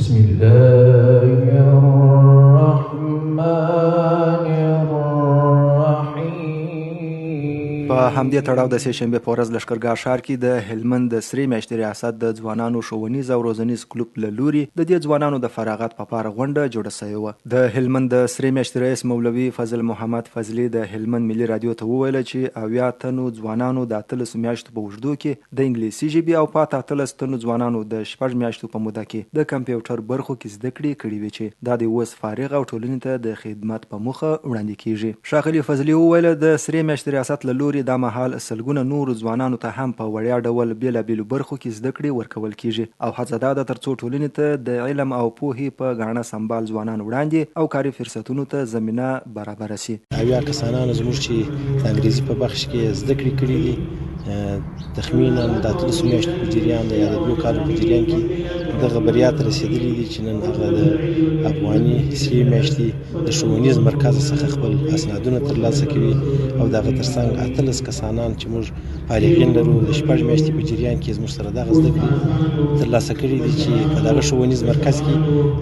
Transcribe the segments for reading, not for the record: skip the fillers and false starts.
بسم الله الرحمن الرحیم. په همدې تړاو د سهشنبې په ورځ لښکرګاه ښار کې د هلمند د سرې میاشتې ریاست د ځوانانو ښوونیز او روزنیز کلوب له لوري د دې ځوانانو د فراغت په پاره غونډه جوړه شوې وه. د هلمند د سرې میاشتې رئیس مولوي فضل محمد فضلي د هلمند ملي رادیو ته وویل چې 80 تنو ځوانانو د 13 میاشتو په اوږدو کې د انګلیسي ژبې او پاته 13 تنو ځوانانو د 6 میاشتو په موده کې د کمپیوټر برخو کې زده کړې کړې وې چې دا د اوس فارغ او ټولنې ته د خدمت په موخه وړاندې کیږي. ښاغلي فضلي وویل د سرې میاشتې ریاست له لوري دا مهال سلګونه نورو ځوانانو ته هم په وړیا ډول بیلابیلو برخو کې زده کړې ورکول کیږي او هڅه دا ده ترڅو ټولنې ته د علم او پوهې په ګاڼه سمبال ځوانان وړاندې او کاري فرصتونو ته زمینه برابره شي. 80 کسانانو زموږ چې د انګریزي په بخش کې زده کړې کړې دي تخمینا د 13 میاشتو په جریان د یا د 2 کالو په جریان کې دغه بریا ته رسېدلي دي چې نن هغه د افغاني سرې میاشتې د ښوونیز مرکز څخه خپل اسنادونه ترلاسه کوي او دغه ترڅنګ 18 کسانان چې موږ فارغین لرو د 6 میاشتې په جریان کې زموږ سره دغه زده کړې ترلاسه کړي دي چې په دغه ښوونیز مرکز کې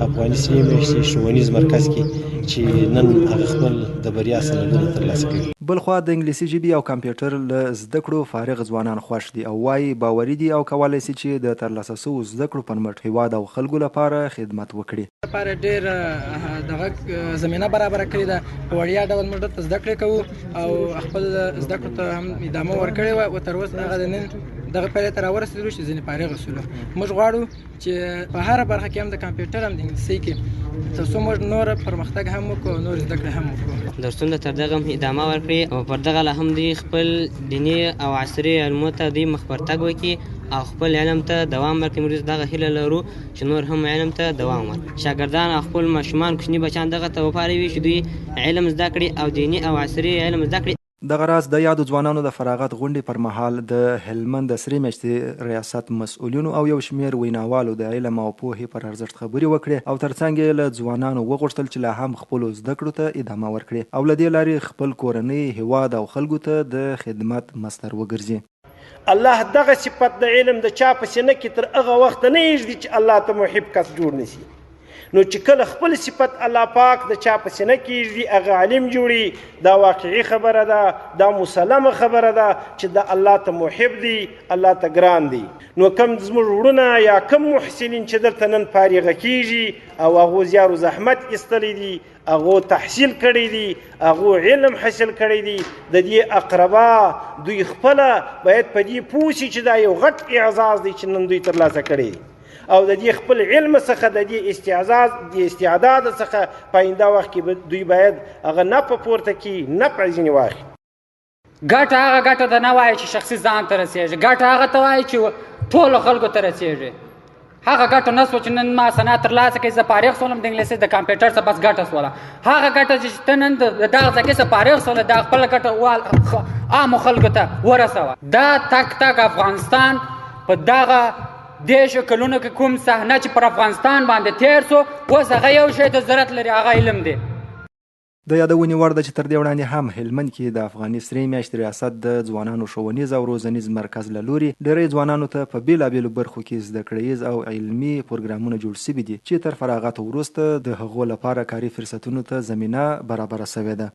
افغاني سرې میاشتې ښوونیز مرکز کې چې نن هغه خپل د بریا سندونه ترلاسه کوي. بلخوا د انګلیسي ژبې او کمپیوټر له زده کړو فارغ ځوانان خوښ دي او وايي باوري دي او کولی شي چې د ترلاسه شوو زده کړو پر مټ هیواد او خلکو لپاره خدمت وکړي. لپاره ډېر دغه زمینه برابره کړې ده. په وړیا ډول موږ دلته زده کړې کوو او خپل زده کړو ته هم ادامه ورکړې وه او تر اوسه هغه د نن دغه پایلې ته راورسېدلو چې ځینې فارغ شولو. موږ غواړو چې په هره برخه کې هم د کمپیوټر هم د انګلیسي کې تر څو موږ نور پرمختګ هم وکړو نور زده کړې هم وکړو. درسونه تر دغه هم ادامه ورکړي او پر دغه لا هم دوی خپل دیني او عصري علمو ته دوی مخ پرتګ وکړي او خپل علم ته دوام ورکړي. موږ دغه هیله لرو چې نور هم علم ته دوام ورکړي. شاګردان او خپل ماشومان کوچني بچیان دغه ته وپاروي چې دوی علم زده کړي او دیني او عصري علم زده کړي. دغه راز د یادو ځوانانو د فراغت غونډې پر مهال د هلمند د سرې میاشتې ریاست مسؤلینو او یو شمېر ویناوالو د علم او پوهې پر ارزښت خبرې وکړې او ترڅنګ یې له ځوانانو وغوښتل چې لا هم خپلو زده کړو ته ادامه ورکړي او له دې لارې خپل کورنۍ هیواد او خلکو ته د خدمت مصدر وګرځي. الله دغه صفت د علم د چا په سینه کې تر هغه وخته نه ایږدي چې الله ته محب کس جوړ نشي. نو چې کله خپل صفت الله پاک د چا په سینه کې ایږدي هغه عالم جوړي. دا واقعي خبره ده، دا مسلمه خبره ده چې د الله ته محب دي، الله ته ګران دي. نو کم زموږ وروڼه یا کم محسنین چې دلته نن فارغه کیږي او هغو زیار و زحمت ایستلی دي، هغو تحصیل کړی دي، هغو علم حاصل کړی دي، د دې اقربا دوی خپله باید په دې پوه شي چې دا یو غټ اعزاز دی چې نن دوی ترلاسه کړی دی او د دې خپل علم څخه د دې استعداد څخه په آینده وخت کې دوی باید هغه نفع پورته کړي، نفع ځینې واخلي. ګټه هغه ګټه ده نه وایي چې شخصي ځان ته رسېږي، ګټه هغه ته وایي چې ټولو خلکو ته رسېږي. هغه ګټه نه شوه چې نن ما سند ترلاسه کړي، زه فارغ شولم د انګلیسي د کمپیوټر څخه بس ګټه شوله. هغه ګټه چې ته نن د دغه ځای کې څه فارغ شوله دا خپله ګټه عامو خلکو ته ورسوه. دا تک افغانستان په دغه دیشو کلونو کې کوم صحنه چې پر افغانستان باندې تیر سو اوس هغه یو شی ته ضرورت لري، هغه علم دی. د یادونې وړ ده چې تر دې وړاندې هم هلمند کې د افغاني سرې میاشتې ریاست د ځوانانو ښوونیز او روزنیز مرکز له لوري ډېری ځوانانو ته په بېلابېلو برخو کې زده کړیز او علمي پروګرامونه جوړ شوي دي چې تر فراغت وروسته د هغو لپاره کاري فرصتونو ته زمینه برابره شوې ده.